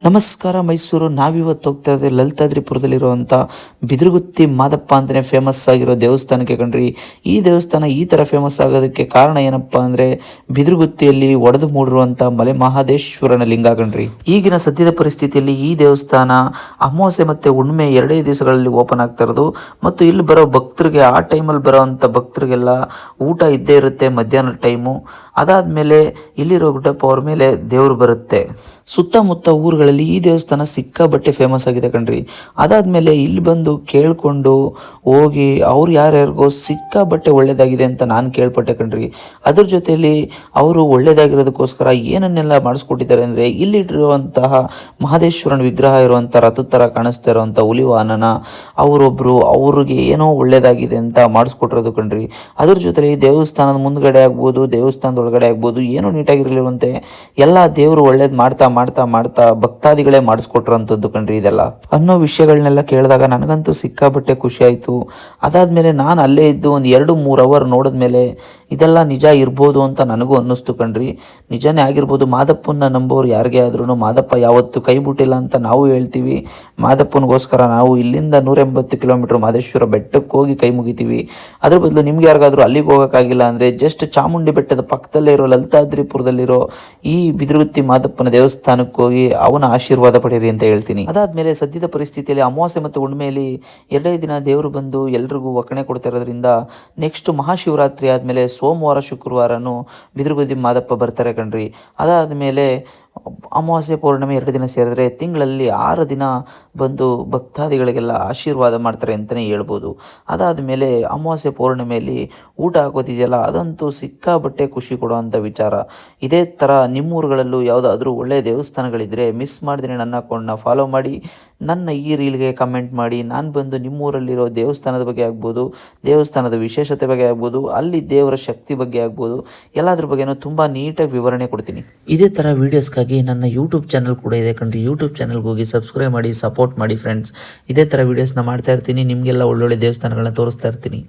ನಮಸ್ಕಾರ ಮೈಸೂರು. ನಾವಿವತ್ತು ಹೋಗ್ತಾ ಇದ್ದೀವಿ ಲಲಿತಾದ್ರಿಪುರದಲ್ಲಿರುವಂಥ ಬಿದಿರುಗುತ್ತಿ ಮಾದಪ್ಪ ಅಂತಲೇ ಫೇಮಸ್ ಆಗಿರೋ ದೇವಸ್ಥಾನಕ್ಕೆ ಕಣ್ರಿ. ಈ ದೇವಸ್ಥಾನ ಈ ಥರ ಫೇಮಸ್ ಆಗೋದಕ್ಕೆ ಕಾರಣ ಏನಪ್ಪ ಅಂದರೆ ಬಿದಿರುಗುತ್ತಿಯಲ್ಲಿ ಒಡೆದು ಮೂಡಿರುವಂಥ ಮಲೆ ಮಹಾದೇಶ್ವರನ ಲಿಂಗ ಕಣ್ರಿ. ಈಗಿನ ಸದ್ಯದ ಪರಿಸ್ಥಿತಿಯಲ್ಲಿ ಈ ದೇವಸ್ಥಾನ ಅಮಾವಾಸ್ಯೆ ಮತ್ತು ಹುಣ್ಣಿಮೆ ಎರಡೇ ದಿವಸಗಳಲ್ಲಿ ಓಪನ್ ಆಗ್ತಾ ಇರೋದು. ಮತ್ತು ಇಲ್ಲಿ ಬರೋ ಭಕ್ತರಿಗೆ, ಆ ಟೈಮಲ್ಲಿ ಬರೋವಂಥ ಭಕ್ತರಿಗೆಲ್ಲ ಊಟ ಇದ್ದೇ ಇರುತ್ತೆ ಮಧ್ಯಾಹ್ನದ ಟೈಮು. ಅದಾದಮೇಲೆ ಇಲ್ಲಿರೋ ಗುಡ್ಡಪ್ಪ ಅವ್ರ ಮೇಲೆ ದೇವರು ಬರುತ್ತೆ. ಸುತ್ತಮುತ್ತ ಊರುಗಳಲ್ಲಿ ಈ ದೇವಸ್ಥಾನ ಸಿಕ್ಕಾಬಟ್ಟೆ ಫೇಮಸ್ ಆಗಿದೆ ಕಣ್ರಿ. ಅದಾದಮೇಲೆ ಇಲ್ಲಿ ಬಂದು ಕೇಳಿಕೊಂಡು ಹೋಗಿ ಅವ್ರು ಯಾರ್ಯಾರಿಗೋ ಸಿಕ್ಕಾಬಟ್ಟೆ ಒಳ್ಳೇದಾಗಿದೆ ಅಂತ ನಾನು ಕೇಳ್ಪಟ್ಟೆ ಕಣ್ರಿ. ಅದ್ರ ಜೊತೆಯಲ್ಲಿ ಅವರು ಒಳ್ಳೇದಾಗಿರೋದಕ್ಕೋಸ್ಕರ ಏನನ್ನೆಲ್ಲ ಮಾಡಿಸ್ಕೊಟ್ಟಿದ್ದಾರೆ ಅಂದರೆ, ಇಲ್ಲಿಟ್ಟಿರುವಂತಹ ಮಹದೇಶ್ವರನ ವಿಗ್ರಹ ಇರುವಂಥ ರಥದ ಥರ ಕಾಣಿಸ್ತಾ ಇರುವಂಥ ಹುಲಿ ವಾಹನನ ಅವರೊಬ್ಬರು ಅವ್ರಿಗೆ ಏನೋ ಒಳ್ಳೇದಾಗಿದೆ ಅಂತ ಮಾಡಿಸ್ಕೊಟ್ಟಿರೋದು ಕಣ್ರಿ. ಅದ್ರ ಜೊತೆಲಿ ದೇವಸ್ಥಾನದ ಮುಂದ್ಗಡೆ ಆಗ್ಬೋದು, ದೇವಸ್ಥಾನದ ಒಳಗಡೆ ಆಗ್ಬೋದು, ಏನೋ ನೀಟಾಗಿರಲಿರುವಂತೆ ಎಲ್ಲ ದೇವರು ಒಳ್ಳೇದು ಮಾಡ್ತಾ ಮಾಡ್ತಾ ಮಾಡ್ತಾ ಭಕ್ತಾದಿಗಳೇ ಮಾಡಿಸ್ಕೊಟ್ರಂಥದ್ದು ಕಣ್ರಿ ಇದೆಲ್ಲ ಅನ್ನೋ ವಿಷಯಗಳನ್ನೆಲ್ಲ ಕೇಳಿದಾಗ ನನಗಂತೂ ಸಿಕ್ಕಾಬಟ್ಟೆ ಖುಷಿ ಆಯಿತು. ಅದಾದಮೇಲೆ ನಾನು ಅಲ್ಲೇ ಇದ್ದು ಒಂದು 2-3 ಅವರ್ ನೋಡಿದ್ಮೇಲೆ ಇದೆಲ್ಲ ನಿಜ ಇರ್ಬೋದು ಅಂತ ನನಗೂ ಅನ್ನಿಸ್ತು ಕಣ್ರಿ. ನಿಜನೇ ಆಗಿರ್ಬೋದು. ಮಾದಪ್ಪನ ನಂಬೋರು ಯಾರಿಗೇ ಆದ್ರೂ ಮಾದಪ್ಪ ಯಾವತ್ತೂ ಕೈ ಬಿಟ್ಟಿಲ್ಲ ಅಂತ ನಾವು ಹೇಳ್ತೀವಿ. ಮಾದಪ್ಪನಿಗೋಸ್ಕರ ನಾವು ಇಲ್ಲಿಂದ 180 ಕಿಲೋಮೀಟರ್ ಮಹದೇಶ್ವರ ಬೆಟ್ಟಕ್ಕೆ ಹೋಗಿ ಕೈ ಮುಗಿತೀವಿ. ಅದ್ರ ಬದಲು ನಿಮ್ಗೆ ಯಾರಿಗಾದ್ರೂ ಅಲ್ಲಿಗೆ ಹೋಗೋಕ್ಕಾಗಿಲ್ಲ ಅಂದರೆ ಜಸ್ಟ್ ಚಾಮುಂಡಿ ಬೆಟ್ಟದ ಪಕ್ಕದಲ್ಲೇ ಇರೋ ಲಲಿತಾದ್ರಿಪುರದಲ್ಲಿರೋ ಈ ಬಿದಿರುಗುತ್ತಿ ಮಾದಪ್ಪನ ದೇವಸ್ಥಾನಕ್ಕೆ ಹೋಗಿ ಅವನ ಆಶೀರ್ವಾದ ಪಡೀರಿ ಅಂತ ಹೇಳ್ತೀನಿ. ಅದಾದಮೇಲೆ ಸದ್ಯದ ಪರಿಸ್ಥಿತಿಯಲ್ಲಿ ಅಮಾವಾಸ್ಯೆ ಮತ್ತು ಹುಣ್ಣಿಮೆಯಲ್ಲಿ ಎರಡೇ ದಿನ ದೇವರು ಬಂದು ಎಲ್ರಿಗೂ ಒಕ್ಕಣೆ ಕೊಡ್ತಾ ಇರೋದ್ರಿಂದ ನೆಕ್ಸ್ಟ್ ಮಹಾಶಿವರಾತ್ರಿ ಆದಮೇಲೆ ಸೋಮವಾರ ಶುಕ್ರವಾರನೂ ಬಿದಿರುಗುತ್ತಿ ಮಾದಪ್ಪ ಬರ್ತಾರೆ ಕಣ್ರಿ. ಅದಾದಮೇಲೆ ಅಮಾವಾಸ್ಯೆ ಪೌರ್ಣಿಮೆ 2 ದಿನ ಸೇರಿದ್ರೆ ತಿಂಗಳಲ್ಲಿ 6 ದಿನ ಬಂದು ಭಕ್ತಾದಿಗಳಿಗೆಲ್ಲ ಆಶೀರ್ವಾದ ಮಾಡ್ತಾರೆ ಅಂತಲೇ ಹೇಳ್ಬೋದು. ಅದಾದಮೇಲೆ ಅಮಾವಾಸ್ಯೆ ಪೌರ್ಣಿಮೆಯಲ್ಲಿ ಊಟ ಹಾಕೋತಿದೆಯಲ್ಲ, ಅದಂತೂ ಸಿಕ್ಕಾಬಟ್ಟೆ ಖುಷಿ ಕೊಡುವಂಥ ವಿಚಾರ. ಇದೇ ಥರ ನಿಮ್ಮೂರುಗಳಲ್ಲೂ ಯಾವುದಾದ್ರೂ ಒಳ್ಳೆಯ ದೇವಸ್ಥಾನಗಳಿದ್ದರೆ ಮಿಸ್ ಮಾಡಿದ್ರೆ ನನ್ನ ಅಕೌಂಟ್ನ ಫಾಲೋ ಮಾಡಿ, ನನ್ನ ಈ ರೀಲ್ಗೆ ಕಮೆಂಟ್ ಮಾಡಿ. ನಾನು ಬಂದು ನಿಮ್ಮೂರಲ್ಲಿರೋ ದೇವಸ್ಥಾನದ ಬಗ್ಗೆ ಆಗ್ಬೋದು, ದೇವಸ್ಥಾನದ ವಿಶೇಷತೆ ಬಗ್ಗೆ ಆಗ್ಬೋದು, ಅಲ್ಲಿ ದೇವರ ಶಕ್ತಿ ಬಗ್ಗೆ ಆಗ್ಬೋದು, ಎಲ್ಲದ್ರ ಬಗ್ಗೆನೂ ತುಂಬ ನೀಟಾಗಿ ವಿವರಣೆ ಕೊಡ್ತೀನಿ. ಇದೇ ಥರ ವೀಡಿಯೋಸ್ಗಾಗಿ ನನ್ನ ಯೂಟ್ಯೂಬ್ ಚಾನಲ್ ಕೂಡ ಇದೆ ಕಣ್ರಿ. ಯೂಟ್ಯೂಬ್ ಚಾನಲ್ಗೆ ಹೋಗಿ ಸಬ್ಸ್ಕ್ರೈಬ್ ಮಾಡಿ, ಸಪೋರ್ಟ್ ಮಾಡಿ ಫ್ರೆಂಡ್ಸ್. ಇದೇ ಥರ ವೀಡಿಯೋಸ್ನ ಮಾಡ್ತಾ ಇರ್ತೀನಿ. ನಿಮಗೆಲ್ಲ ಒಳ್ಳೊಳ್ಳೆ ದೇವಸ್ಥಾನಗಳನ್ನ ತೋರಿಸ್ತಾ ಇರ್ತೀನಿ.